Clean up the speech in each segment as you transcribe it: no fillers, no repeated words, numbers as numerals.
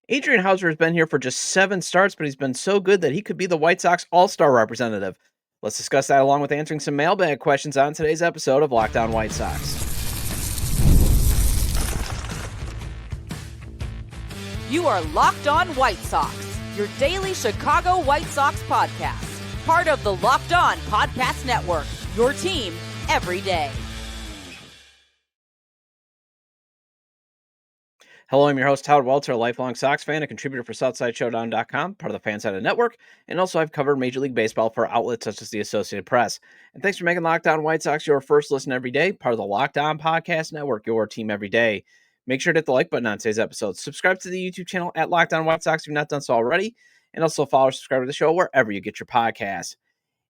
Adrian Houser has been here for just 7 starts, but he's been so good that he could be the White Sox All-Star representative. Let's discuss that along with answering some mailbag questions on today's episode of Locked On White Sox. You are Locked On White Sox, your daily Chicago White Sox podcast. Part of the Locked On Podcast Network, your team every day. Hello, I'm your host, Todd Welter, a lifelong Sox fan, a contributor for SouthsideShowdown.com, part of the Fansided Network, and also I've covered Major League Baseball for outlets such as the Associated Press. And thanks for making Locked On White Sox your first listen every day, part of the Locked On Podcast Network, your team every day. Make sure to hit the like button on today's episode. Subscribe to the YouTube channel at Locked On White Sox if you've not done so already, and also follow or subscribe to the show wherever you get your podcasts.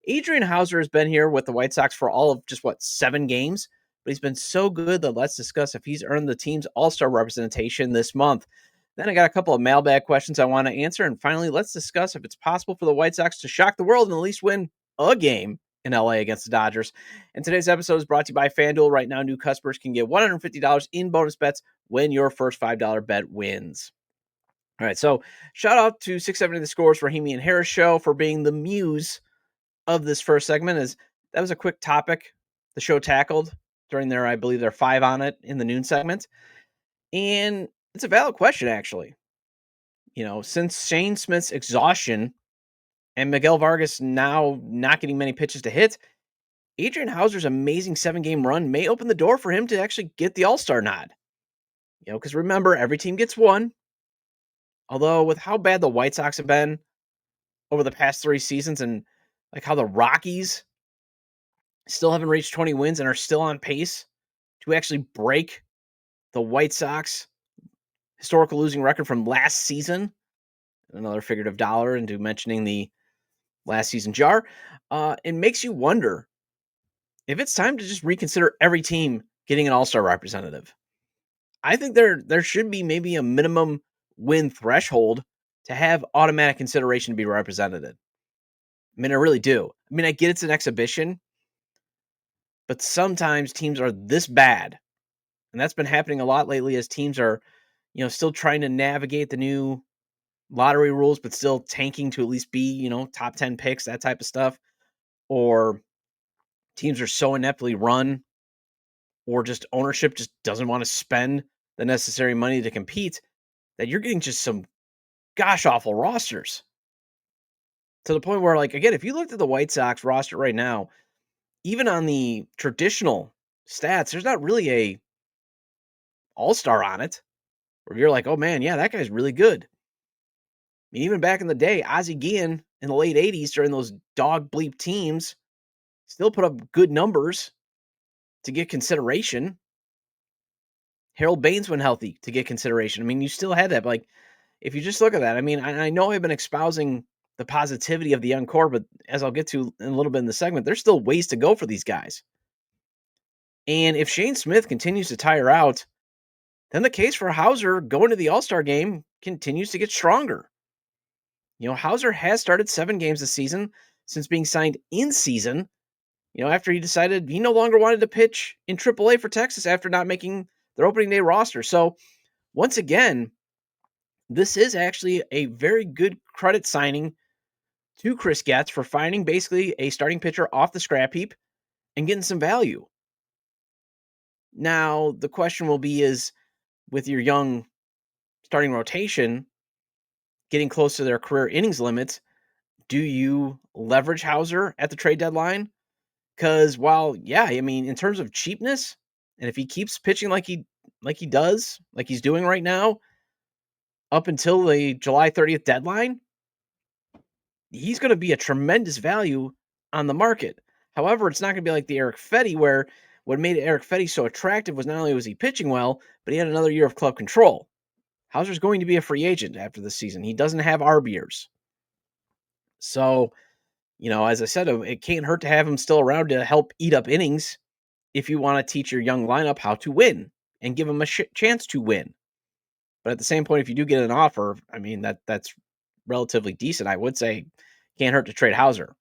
Adrian Houser has been here with the White Sox for all of just, 7 games? But he's been so good that let's discuss if he's earned the team's all-star representation this month. Then I got a couple of mailbag questions I want to answer. And finally, let's discuss if it's possible for the White Sox to shock the world and at least win a game in LA against the Dodgers. And today's episode is brought to you by FanDuel. Right now, new customers can get $150 in bonus bets when your first $5 bet wins. All right, so shout out to 670 The Scores for Rahimi and Harris Show for being the muse of this first segment. As that was a quick topic the show tackled during their, I believe they're 5 on it in the noon segment. And it's a valid question, actually. You know, since Shane Smith's exhaustion and Miguel Vargas now not getting many pitches to hit, Adrian Houser's amazing 7-game run may open the door for him to actually get the All-Star nod. You know, because remember, every team gets one. Although with how bad the White Sox have been over the past 3 seasons and like how the Rockies still haven't reached 20 wins and are still on pace to actually break the White Sox historical losing record from last season. Another figurative dollar into mentioning the last season jar. It makes you wonder if it's time to just reconsider every team getting an all-star representative. I think there should be maybe a minimum win threshold to have automatic consideration to be represented. I mean, I really do. I mean, I get it's an exhibition, but sometimes teams are this bad. And that's been happening a lot lately as teams are, still trying to navigate the new lottery rules, but still tanking to at least be, top 10 picks, that type of stuff. Or teams are so ineptly run, or just ownership just doesn't want to spend the necessary money to compete, that you're getting just some gosh awful rosters. To the point where, like, again, if you looked at the White Sox roster right now, even on the traditional stats, there's not really a all-star on it, where you're like, oh man, yeah, that guy's really good. I mean, even back in the day, Ozzie Guillen in the late 80s during those dog bleep teams still put up good numbers to get consideration. Harold Baines when healthy to get consideration. I mean, you still had that, but like, if you just look at that, I mean, I know I've been espousing the positivity of the young core, but as I'll get to in a little bit in the segment, there's still ways to go for these guys. And if Shane Smith continues to tire out, then the case for Houser going to the All-Star game continues to get stronger. You know, Houser has started 7 games this season since being signed in season, after he decided he no longer wanted to pitch in AAA for Texas after not making their opening day roster. So once again, this is actually a very good credit signing to Chris Getz for finding basically a starting pitcher off the scrap heap and getting some value. Now, the question will be is, with your young starting rotation getting close to their career innings limits, do you leverage Houser at the trade deadline? Because while, in terms of cheapness, and if he keeps pitching like he does, like he's doing right now, up until the July 30th deadline, he's going to be a tremendous value on the market. However, it's not going to be like the Eric Fetty, where what made Eric Fetty so attractive was not only was he pitching well, but he had another year of club control. Houser's going to be a free agent after this season. He doesn't have RBers. So, as I said, it can't hurt to have him still around to help eat up innings if you want to teach your young lineup how to win and give them a chance to win. But at the same point, if you do get an offer, I mean, that's relatively decent. I would say can't hurt to trade Houser.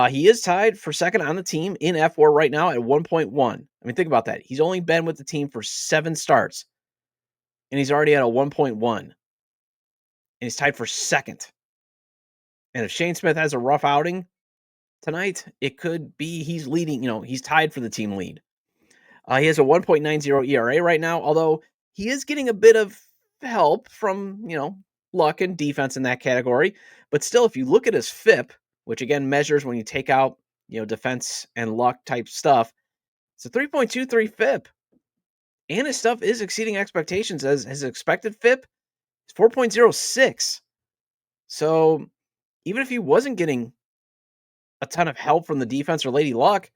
He is tied for second on the team in F4 right now at 1.1. I mean, think about that. He's only been with the team for 7 starts, and he's already at a 1.1. and he's tied for second. And if Shane Smith has a rough outing tonight, it could be he's leading, he's tied for the team lead. He has a 1.90 ERA right now, although he is getting a bit of help from, luck and defense in that category. But still, if you look at his FIP, which again measures when you take out, defense and luck type stuff, it's a 3.23 FIP. And his stuff is exceeding expectations, as his expected FIP is 4.06. So even if he wasn't getting a ton of help from the defense or Lady Luck,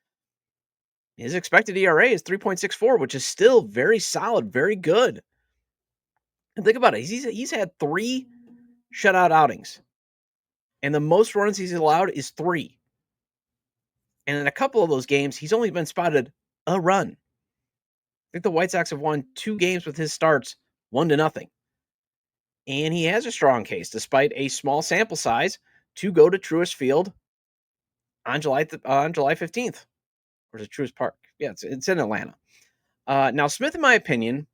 his expected ERA is 3.64, which is still very solid, very good. And think about it. He's had 3 shutout outings. And the most runs he's allowed is 3. And in a couple of those games, he's only been spotted a run. I think the White Sox have won 2 games with his starts, 1-0. And he has a strong case, despite a small sample size, to go to Truist Field on July 15th. Or is it Truist Park? Yeah, it's in Atlanta. Now, Smith, in my opinion,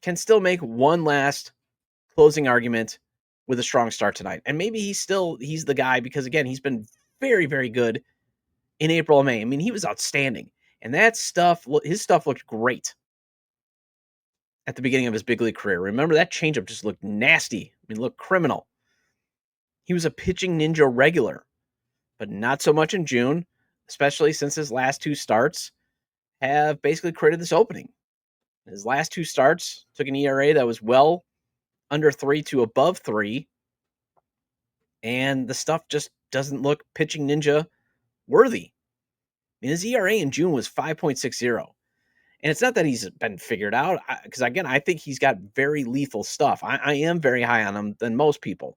can still make one last closing argument with a strong start tonight. And maybe he's the guy because, again, he's been very, very good in April and May. I mean, he was outstanding. And his stuff looked great at the beginning of his big league career. Remember, that changeup just looked nasty. I mean, looked criminal. He was a pitching ninja regular, but not so much in June, especially since his last 2 starts have basically created this opening. His last 2 starts took an ERA that was well under 3 to above 3, and the stuff just doesn't look pitching ninja worthy. I mean, his ERA in June was 5.60. And it's not that he's been figured out, because, again, I think he's got very lethal stuff. I am very high on him than most people.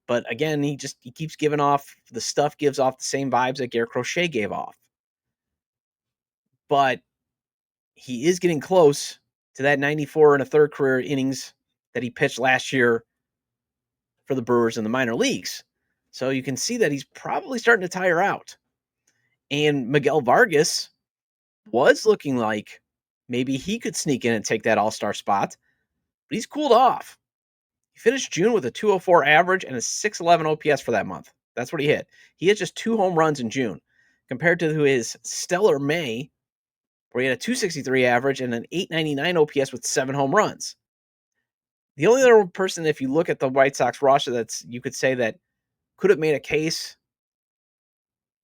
But, again, he keeps giving off, the stuff gives off the same vibes that Garrett Crochet gave off. But he is getting close to that 94 and a third career innings that he pitched last year for the Brewers in the minor leagues. So you can see that he's probably starting to tire out. And Miguel Vargas was looking like maybe he could sneak in and take that all-star spot, but he's cooled off. He finished June with a 204 average and a 611 OPS for that month. That's what he hit. He hit just 2 home runs in June, compared to his stellar May, where he had a 263 average and an 899 OPS with 7 home runs. The only other person, if you look at the White Sox roster, you could say that could have made a case,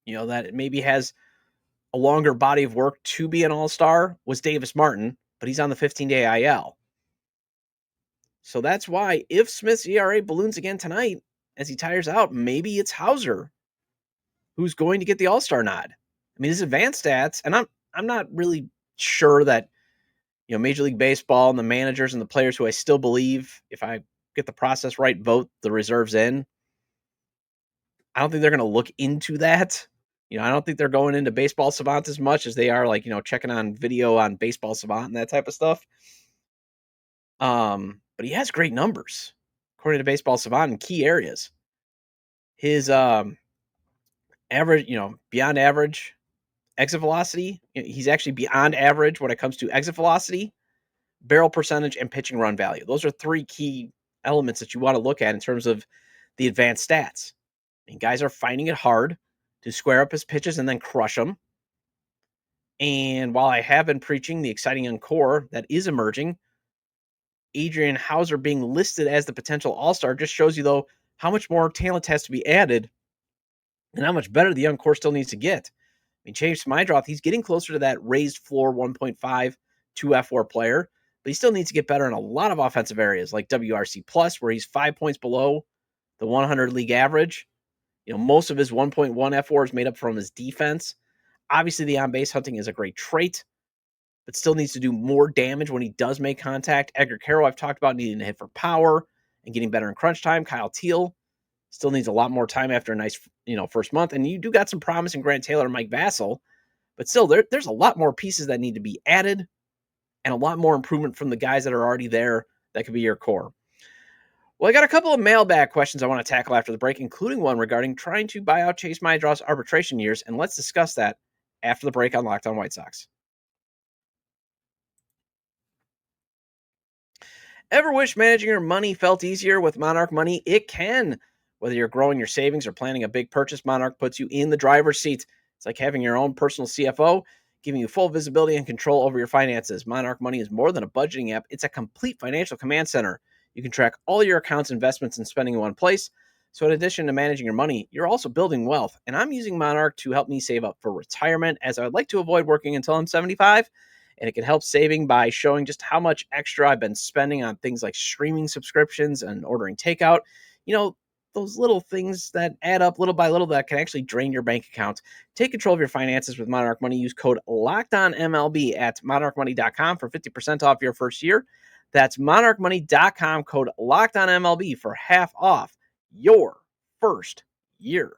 that it maybe has a longer body of work to be an all-star, was Davis Martin, but he's on the 15-day IL. So that's why if Smith's ERA balloons again tonight as he tires out, maybe it's Houser who's going to get the all-star nod. I mean, his advanced stats, and I'm not really sure that Major League Baseball and the managers and the players who I still believe, if I get the process right, vote the reserves in. I don't think they're going to look into that. I don't think they're going into Baseball Savant as much as they are checking on video on Baseball Savant and that type of stuff. But he has great numbers according to Baseball Savant in key areas. His average, beyond average exit velocity, he's actually beyond average when it comes to exit velocity, barrel percentage, and pitching run value. Those are 3 key elements that you want to look at in terms of the advanced stats. And guys are finding it hard to square up his pitches and then crush them. And while I have been preaching the exciting young core that is emerging, Adrian Houser being listed as the potential all-star just shows you, though, how much more talent has to be added and how much better the young core still needs to get. I mean, Chase Meidroth, he's getting closer to that raised floor 1.5 to F4 player, but he still needs to get better in a lot of offensive areas like WRC plus, where he's 5 points below the 100 league average. Most of his 1.1 F4 is made up from his defense. Obviously, the on-base hunting is a great trait, but still needs to do more damage when he does make contact. Edgar Carroll, I've talked about needing to hit for power and getting better in crunch time. Kyle Teal still needs a lot more time after a nice, first month. And you do got some promise in Grant Taylor and Mike Vassell, but still there's a lot more pieces that need to be added and a lot more improvement from the guys that are already there that could be your core. Well, I got a couple of mailbag questions I want to tackle after the break, including one regarding trying to buy out Chase Meidroth's arbitration years, and let's discuss that after the break on Locked On White Sox. Ever wish managing your money felt easier with Monarch Money? It can. Whether you're growing your savings or planning a big purchase, Monarch puts you in the driver's seat. It's like having your own personal CFO, giving you full visibility and control over your finances. Monarch Money is more than a budgeting app, it's a complete financial command center. You can track all your accounts, investments, and spending in one place. So, in addition to managing your money, you're also building wealth. And I'm using Monarch to help me save up for retirement, as I would like to avoid working until I'm 75. And it can help saving by showing just how much extra I've been spending on things like streaming subscriptions and ordering takeout. You know, those little things that add up little by little that can actually drain your bank account. Take control of your finances with Monarch Money. Use code LOCKEDONMLB at monarchmoney.com for 50% off your first year. That's monarchmoney.com, code LOCKEDONMLB for half off your first year.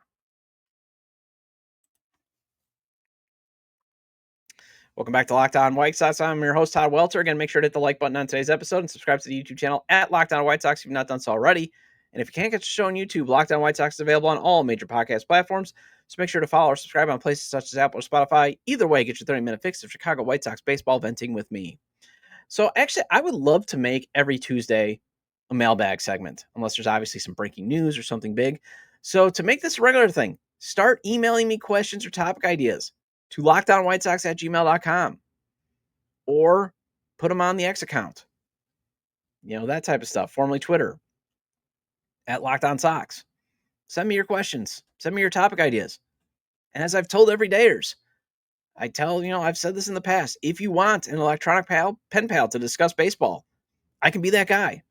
Welcome back to Locked On White Sox. I'm your host, Todd Welter. Again, make sure to hit the like button on today's episode and subscribe to the YouTube channel at Locked On White Sox if you've not done so already. And if you can't get the show on YouTube, Locked On White Sox is available on all major podcast platforms. So make sure to follow or subscribe on places such as Apple or Spotify. Either way, get your 30-minute fix of Chicago White Sox baseball venting with me. So actually, I would love to make every Tuesday a mailbag segment, unless there's obviously some breaking news or something big. So to make this a regular thing, start emailing me questions or topic ideas to lockedonwhitesox@gmail.com or put them on the X account. You know, that type of stuff, formerly Twitter, at Locked On Sox. Send me your questions. Send me your topic ideas. And as I've told everydayers, I've said this in the past, if you want an electronic pen pal to discuss baseball, I can be that guy.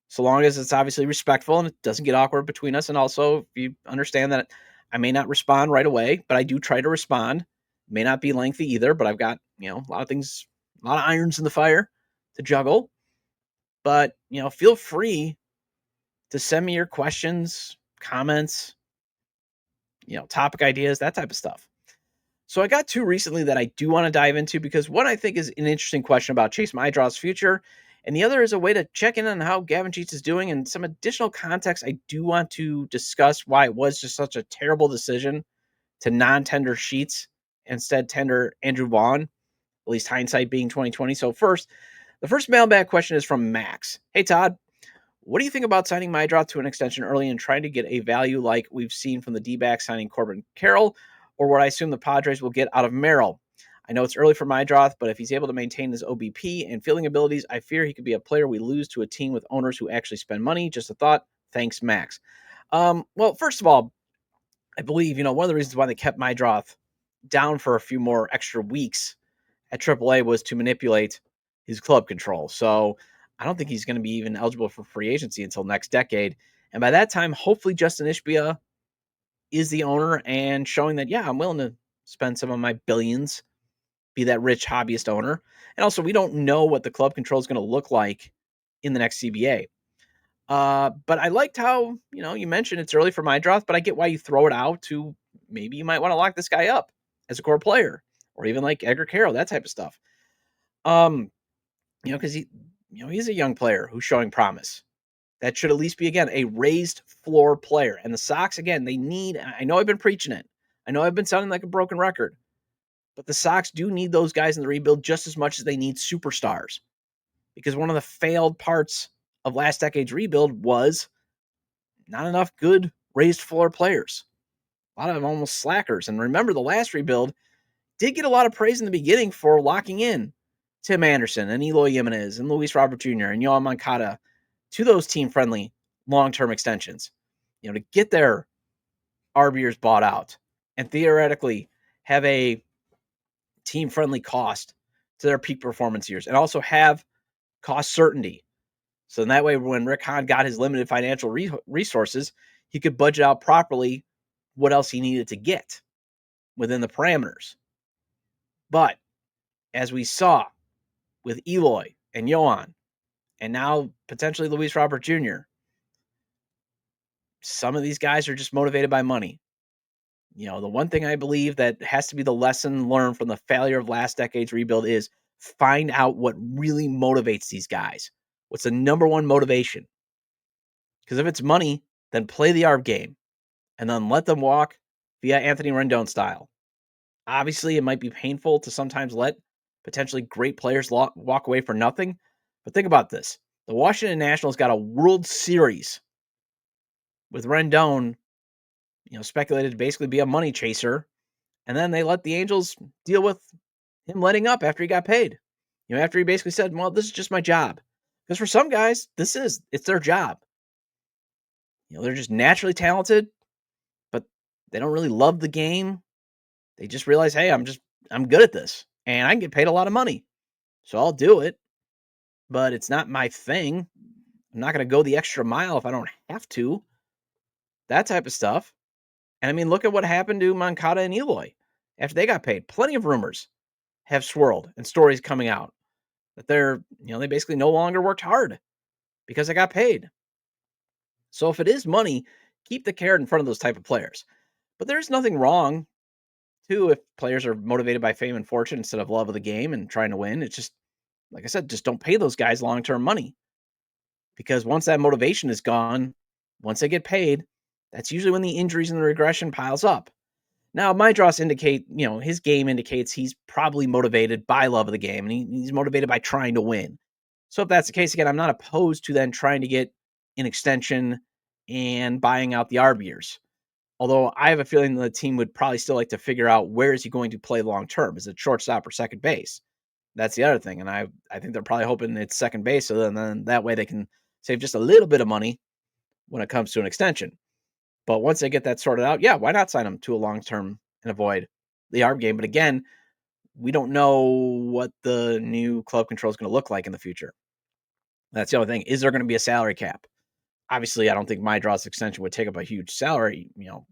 So long as it's obviously respectful and it doesn't get awkward between us. And also, if you understand that I may not respond right away, but I do try to respond. May not be lengthy either, but I've got, a lot of things, a lot of irons in the fire to juggle. But, feel free to send me your questions, comments, topic ideas, that type of stuff. So I got two recently that I do want to dive into, because one I think is an interesting question about Chase Meidroth's future, and the other is a way to check in on how Gavin Sheets is doing, and some additional context. I do want to discuss why it was just such a terrible decision to non-tender Sheets, instead tender Andrew Vaughn, at least hindsight being 2020. So the first mailbag question is from Max. Hey Todd, what do you think about signing Meidroth to an extension early and trying to get a value like we've seen from the D-backs signing Corbin Carroll, or what I assume the Padres will get out of Merrill? I know it's early for Meidroth, but if he's able to maintain his OBP and fielding abilities, I fear he could be a player we lose to a team with owners who actually spend money. Just a thought. Thanks, Max. Well, first of all, I believe, one of the reasons why they kept Meidroth down for a few more extra weeks at AAA was to manipulate his club control. So I don't think he's going to be even eligible for free agency until next decade. And by that time, hopefully Justin Ishbia is the owner and showing that, yeah, I'm willing to spend some of my billions, be that rich hobbyist owner. And also, we don't know what the club control is going to look like in the next CBA. But I liked how, you mentioned it's early for Meidroth, but I get why you throw it out to maybe you might want to lock this guy up as a core player, or even like Edgar Carroll, that type of stuff. Because he's a young player who's showing promise. That should at least be, again, a raised floor player. And the Sox, again, they need, I know I've been preaching it. I know I've been sounding like a broken record, but the Sox do need those guys in the rebuild just as much as they need superstars. Because one of the failed parts of last decade's rebuild was not enough good raised floor players. A lot of them almost slackers. And remember, the last rebuild did get a lot of praise in the beginning for locking in Tim Anderson and Eloy Jimenez and Luis Robert Jr. and Yohan Moncada to those team-friendly long-term extensions, to get their arb years bought out and theoretically have a team-friendly cost to their peak performance years, and also have cost certainty. So in that way, when Rick Hahn got his limited financial resources, he could budget out properly what else he needed to get within the parameters. But as we saw with Eloy and Yohan, and now potentially Luis Robert Jr., some of these guys are just motivated by money. The one thing I believe that has to be the lesson learned from the failure of last decade's rebuild is find out what really motivates these guys. What's the number one motivation? Because if it's money, then play the arb game and then let them walk via Anthony Rendon style. Obviously, it might be painful to sometimes let potentially great players walk away for nothing. But think about this. The Washington Nationals got a World Series with Rendon, speculated to basically be a money chaser. And then they let the Angels deal with him letting up after he got paid. After he basically said, well, this is just my job. Because for some guys, it's their job. They're just naturally talented, but they don't really love the game. They just realize, hey, I'm good at this and I can get paid a lot of money. So I'll do it, but it's not my thing. I'm not going to go the extra mile if I don't have to. That type of stuff. And I mean, look at what happened to Moncada and Eloy after they got paid. Plenty of rumors have swirled and stories coming out that they basically no longer worked hard because they got paid. So if it is money, keep the carrot in front of those type of players. But there's nothing wrong, too, if players are motivated by fame and fortune instead of love of the game and trying to win. It's just, like I said, just don't pay those guys long-term money. Because once that motivation is gone, once they get paid, that's usually when the injuries and the regression piles up. Now, Meidroth his game indicates he's probably motivated by love of the game, and he's motivated by trying to win. So if that's the case, again, I'm not opposed to then trying to get an extension and buying out the arb years. Although I have a feeling the team would probably still like to figure out where is he going to play long-term. Is it shortstop or second base? That's the other thing. And I think they're probably hoping it's second base, so then that way they can save just a little bit of money when it comes to an extension. But once they get that sorted out, yeah, why not sign him to a long-term and avoid the arb game? But again, we don't know what the new club control is going to look like in the future. That's the other thing. Is there going to be a salary cap? Obviously, I don't think Meidroth's extension would take up a huge salary,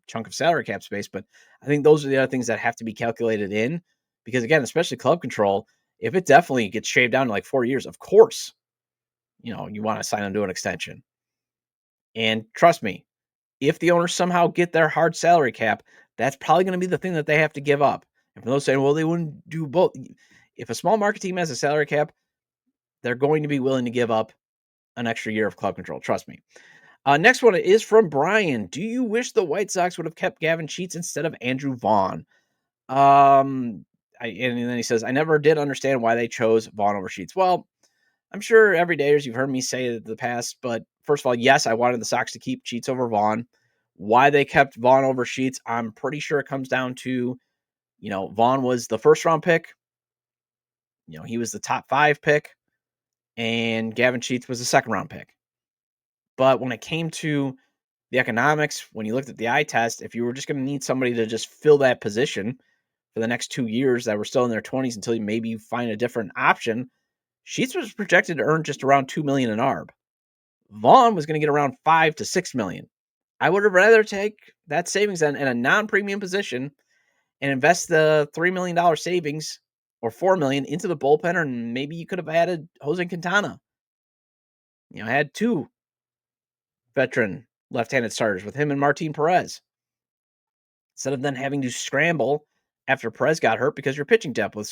chunk of salary cap space. But I think those are the other things that have to be calculated in. Because again, especially club control, if it definitely gets shaved down to like 4 years, of course, you want to sign him to an extension. And trust me, if the owners somehow get their hard salary cap, that's probably going to be the thing that they have to give up. And for those saying, well, they wouldn't do both. If a small market team has a salary cap, they're going to be willing to give up an extra year of club control. Trust me. Next one is from Brian. Do you wish the White Sox would have kept Gavin Sheets instead of Andrew Vaughn? And then he says, I never did understand why they chose Vaughn over Sheets. Well, I'm sure everydayers, you've heard me say it in the past, but first of all, yes, I wanted the Sox to keep Sheets over Vaughn. Why they kept Vaughn over Sheets, I'm pretty sure it comes down to, Vaughn was the first round pick. He was the top 5 pick, and Gavin Sheets was the second round pick. But when it came to the economics, when you looked at the eye test, if you were just going to need somebody to just fill that position for the next 2 years that were still in their 20s until you find a different option, Sheets was projected to earn just around $2 million in ARB. Vaughn was going to get around $5 to $6 million. I would have rather take that savings in a non-premium position and invest the $3 million savings or $4 million into the bullpen, or maybe you could have added Jose Quintana. Had 2 veteran left-handed starters with him and Martin Perez, instead of then having to scramble after Perez got hurt because your pitching depth was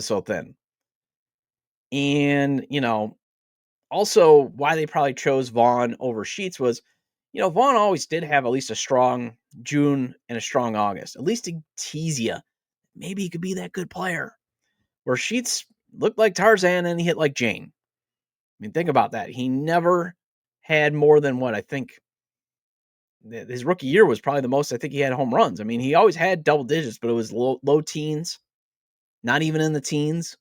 so thin. And, also why they probably chose Vaughn over Sheets was, Vaughn always did have at least a strong June and a strong August, at least to tease you. Maybe he could be that good player. Where Sheets looked like Tarzan and he hit like Jane. I mean, think about that. He never had more than what I think his rookie year was probably the most I think he had home runs. I mean, he always had double digits, but it was low teens, not even in the teens.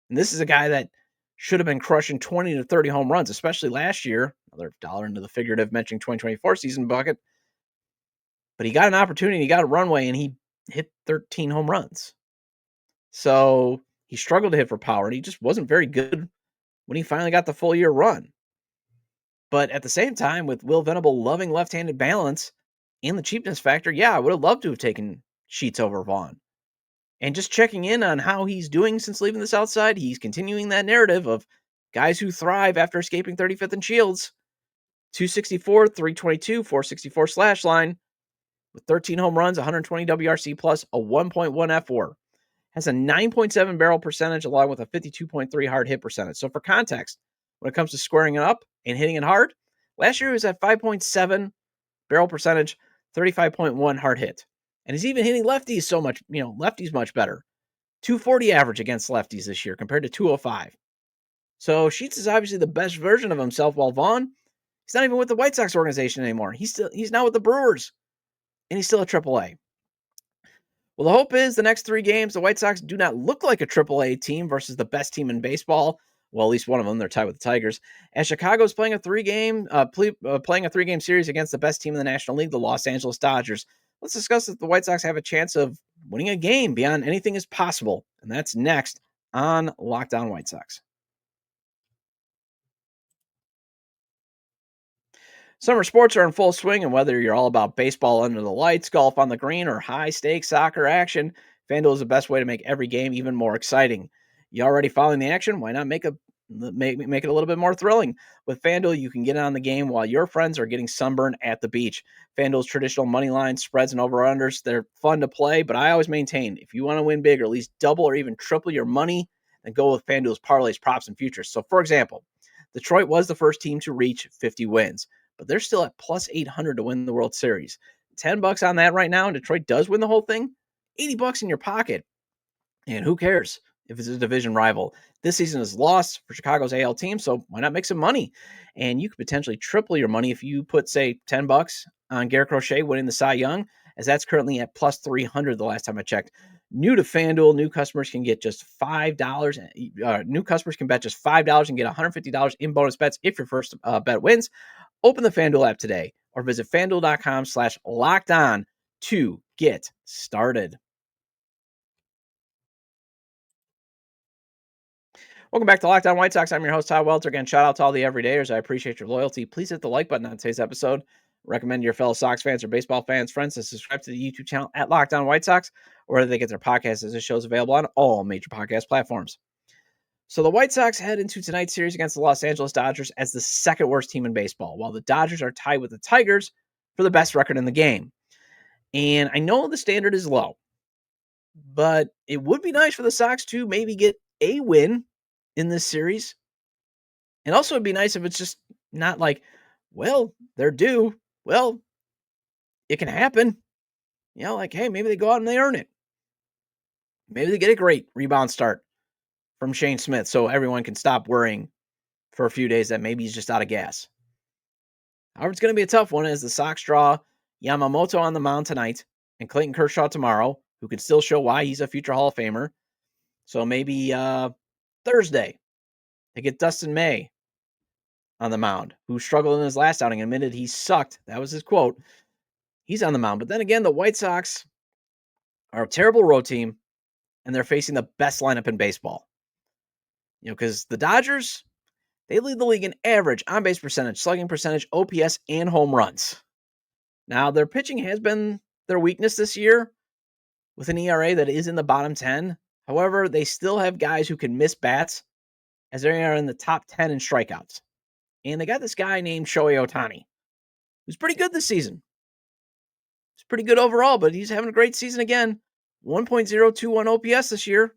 And this is a guy that should have been crushing 20 to 30 home runs, especially last year. Another dollar into the figurative mentioning 2024 season bucket. But he got an opportunity, he got a runway, and he hit 13 home runs. So he struggled to hit for power, and he just wasn't very good when he finally got the full year run. But at the same time, with Will Venable loving left-handed balance and the cheapness factor, yeah, I would have loved to have taken Sheets over Vaughn. And just checking in on how he's doing since leaving the South Side, he's continuing that narrative of guys who thrive after escaping 35th and Shields. 264, 322, 464 slash line with 13 home runs, 120 WRC plus, a 1.1 F4. Has a 9.7 barrel percentage along with a 52.3 hard hit percentage. So for context, when it comes to squaring it up and hitting it hard, last year he was at 5.7 barrel percentage, 35.1 hard hit. And he's even hitting lefties so much, lefties much better. 240 average against lefties this year compared to 205. So Sheets is obviously the best version of himself, while Vaughn, he's not even with the White Sox organization anymore. He's now with the Brewers, and he's still a AAA. Well, the hope is the next 3 games, the White Sox do not look like a AAA team versus the best team in baseball. Well, at least one of them, they're tied with the Tigers. As Chicago is playing a 3-game series against the best team in the National League, the Los Angeles Dodgers. Let's discuss if the White Sox have a chance of winning a game beyond anything is possible. And that's next on Locked On White Sox. Summer sports are in full swing, and whether you're all about baseball under the lights, golf on the green, or high-stakes soccer action, FanDuel is the best way to make every game even more exciting. You already following the action? Why not make it a little bit more thrilling? With FanDuel, you can get on the game while your friends are getting sunburned at the beach. FanDuel's traditional money lines, spreads, and over-unders, they're fun to play, but I always maintain, if you want to win big or at least double or even triple your money, then go with FanDuel's parlays, props, and futures. So, for example, Detroit was the first team to reach 50 wins, but they're still at plus 800 to win the World Series. $10 on that right now, and Detroit does win the whole thing. $80 in your pocket. And who cares if it's a division rival? This season is lost for Chicago's AL team, so why not make some money? And you could potentially triple your money if you put, say, $10 on Garrett Crochet winning the Cy Young, as that's currently at plus 300 the last time I checked. New to FanDuel, new customers can get just $5. New customers can bet just $5 and get $150 in bonus bets if your first bet wins. Open the FanDuel app today or visit FanDuel.com/lockedon to get started. Welcome back to Locked On White Sox. I'm your host, Todd Welter. Again, shout out to all the everydayers. I appreciate your loyalty. Please hit the like button on today's episode. Recommend to your fellow Sox fans or baseball fans, friends, to subscribe to the YouTube channel at Locked On White Sox, or whether they get their podcasts as this show is available on all major podcast platforms. So the White Sox head into tonight's series against the Los Angeles Dodgers as the second worst team in baseball, while the Dodgers are tied with the Tigers for the best record in the game. And I know the standard is low, but it would be nice for the Sox to maybe get a win in this series. And also it'd be nice if it's just not like, well, they're due. Well, it can happen. You know, like, hey, maybe they go out and they earn it. Maybe they get a great rebound start from Shane Smith so everyone can stop worrying for a few days that maybe he's just out of gas. However, it's going to be a tough one as the Sox draw Yamamoto on the mound tonight and Clayton Kershaw tomorrow, who could still show why he's a future Hall of Famer. So maybe Thursday, they get Dustin May on the mound, who struggled in his last outing and admitted he sucked. That was his quote. He's on the mound. But then again, the White Sox are a terrible road team, and they're facing the best lineup in baseball. You know, because the Dodgers, they lead the league in average, on-base percentage, slugging percentage, OPS, and home runs. Now, their pitching has been their weakness this year with an ERA that is in the bottom 10. However, they still have guys who can miss bats as they are in the top 10 in strikeouts. And they got this guy named Shohei Ohtani, who's pretty good this season. He's pretty good overall, but he's having a great season again. 1.021 OPS this year.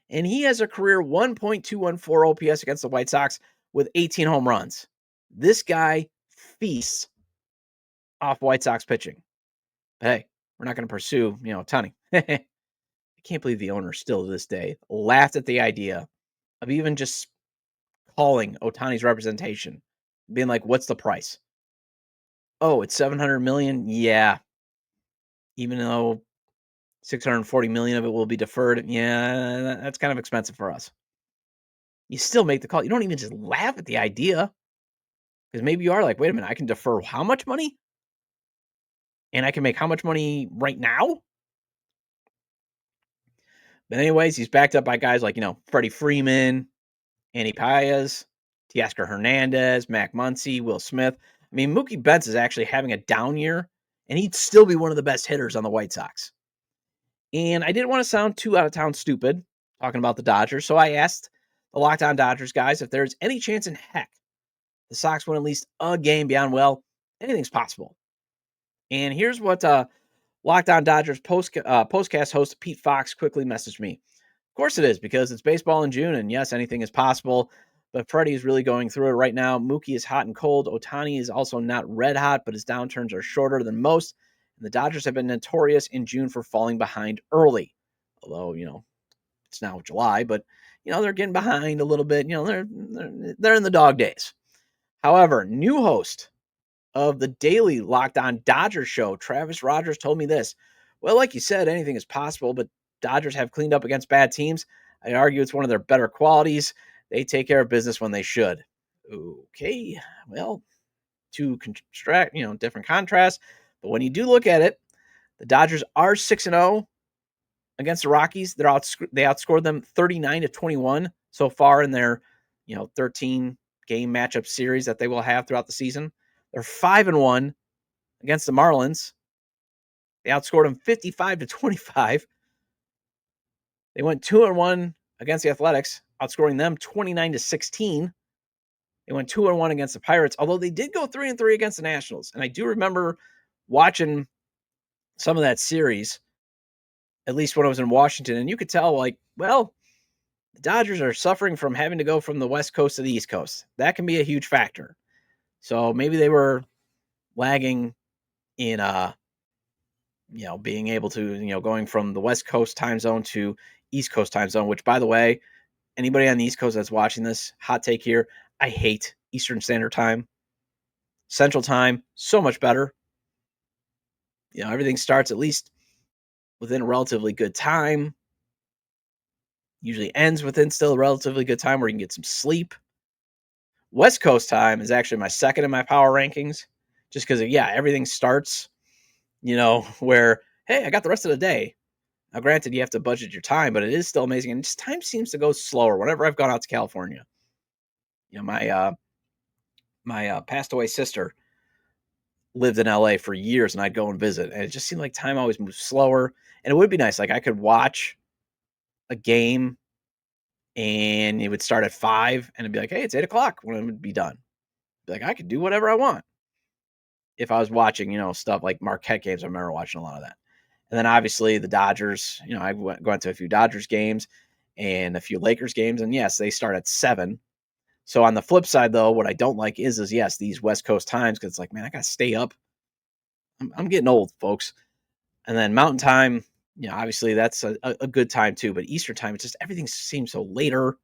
And he has a career 1.214 OPS against the White Sox with 18 home runs. This guy feasts off White Sox pitching. But hey, we're not going to pursue, Ohtani. I can't believe the owner still to this day laughed at the idea of even just calling Ohtani's representation, being like, what's the price? Oh, it's $700 million? Yeah. Even though $640 million of it will be deferred. Yeah, that's kind of expensive for us. You still make the call. You don't even just laugh at the idea. Because maybe you are like, wait a minute, I can defer how much money? And I can make how much money right now? But anyways, he's backed up by guys like, Freddie Freeman, Andy Paez, Teoscar Hernandez, Mac Muncy, Will Smith. I mean, Mookie Betts is actually having a down year, and he'd still be one of the best hitters on the White Sox. And I didn't want to sound too out of town stupid talking about the Dodgers, so I asked the Locked On Dodgers guys if there's any chance in heck the Sox win at least a game beyond, well, anything's possible. And here's what Locked On Dodgers postcast host Pete Fox quickly messaged me. Of course it is, because it's baseball in June, and yes, anything is possible. But Freddie is really going through it right now. Mookie is hot and cold. Ohtani is also not red hot, but his downturns are shorter than most. And the Dodgers have been notorious in June for falling behind early. Although, it's now July, but, they're getting behind a little bit. They're in the dog days. However, new host of the daily Locked On Dodgers show, Travis Rogers, told me this. Well, like you said, anything is possible, but Dodgers have cleaned up against bad teams. I'd argue it's one of their better qualities. They take care of business when they should. Okay, well, two different contrasts. But when you do look at it, the Dodgers are 6-0 against the Rockies. They outscored them 39-21 so far in their 13 game matchup series that they will have throughout the season. They're 5-1 against the Marlins. They outscored them 55-25. They went 2-1 against the Athletics, outscoring them 29-16. They went 2-1 against the Pirates, although they did go 3-3 against the Nationals. And I do remember watching some of that series, at least when I was in Washington, and you could tell, the Dodgers are suffering from having to go from the West Coast to the East Coast. That can be a huge factor. So maybe they were lagging in being able to, going from the West Coast time zone to East Coast time zone, which, by the way, anybody on the East Coast that's watching this, hot take here, I hate Eastern Standard Time. Central Time, so much better. Everything starts at least within a relatively good time. Usually ends within still a relatively good time where you can get some sleep. West Coast time is actually my second in my power rankings, just because, everything starts, where, hey, I got the rest of the day. Now, granted, you have to budget your time, but it is still amazing. And just time seems to go slower whenever I've gone out to California. My passed away sister lived in LA for years, and I'd go and visit. And it just seemed like time always moves slower. And it would be nice. Like, I could watch a game and it would start at 5 and it'd be like, hey, it's 8 o'clock when it would be done. Be like, I could do whatever I want. If I was watching, stuff like Marquette games, I remember watching a lot of that. And then obviously the Dodgers, I went to a few Dodgers games and a few Lakers games. And yes, they start at 7. So on the flip side, though, what I don't like is yes, these West Coast times, because it's like, man, I got to stay up. I'm getting old, folks. And then Mountain Time, obviously that's a good time too. But Eastern Time, it's just everything seems so later.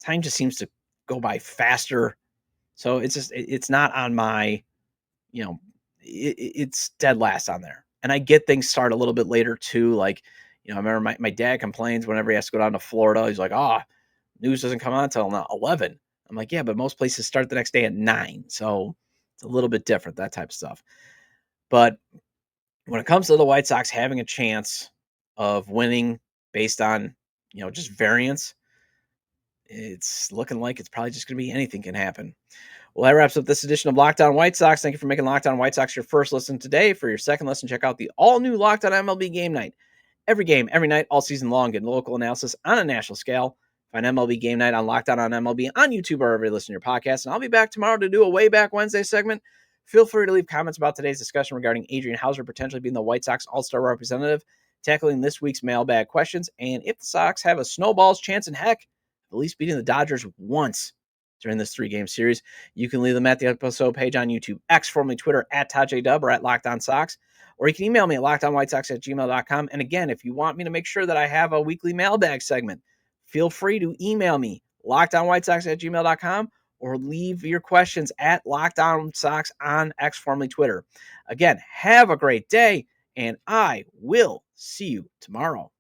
Time just seems to go by faster. So it's not on my, it's dead last on there. And I get things start a little bit later too. Like, I remember my dad complains whenever he has to go down to Florida. He's like, news doesn't come on until 11. I'm like, yeah, but most places start the next day at 9. So it's a little bit different, that type of stuff. But when it comes to the White Sox having a chance of winning based on, just variance, it's looking like it's probably just going to be anything can happen. Well, that wraps up this edition of Locked On White Sox. Thank you for making Locked On White Sox your first listen today. For your second listen, check out the all-new Locked On MLB Game Night. Every game, every night, all season long, getting local analysis on a national scale. Find MLB Game Night on Locked On MLB on YouTube or wherever you listen to your podcast. And I'll be back tomorrow to do a Way Back Wednesday segment. Feel free to leave comments about today's discussion regarding Adrian Houser potentially being the White Sox All-Star representative, tackling this week's mailbag questions, and if the Sox have a snowball's chance in heck, at least beating the Dodgers once during this 3-game series. You can leave them at the episode page on YouTube, X, formerly Twitter, at ToddJDub or at Locked On Sox, or you can email me at lockedonwhitesox@gmail.com. And again, if you want me to make sure that I have a weekly mailbag segment, feel free to email me, lockedonwhitesox@gmail.com, or leave your questions at Locked On Sox on X, formerly Twitter. Again, have a great day, and I will see you tomorrow.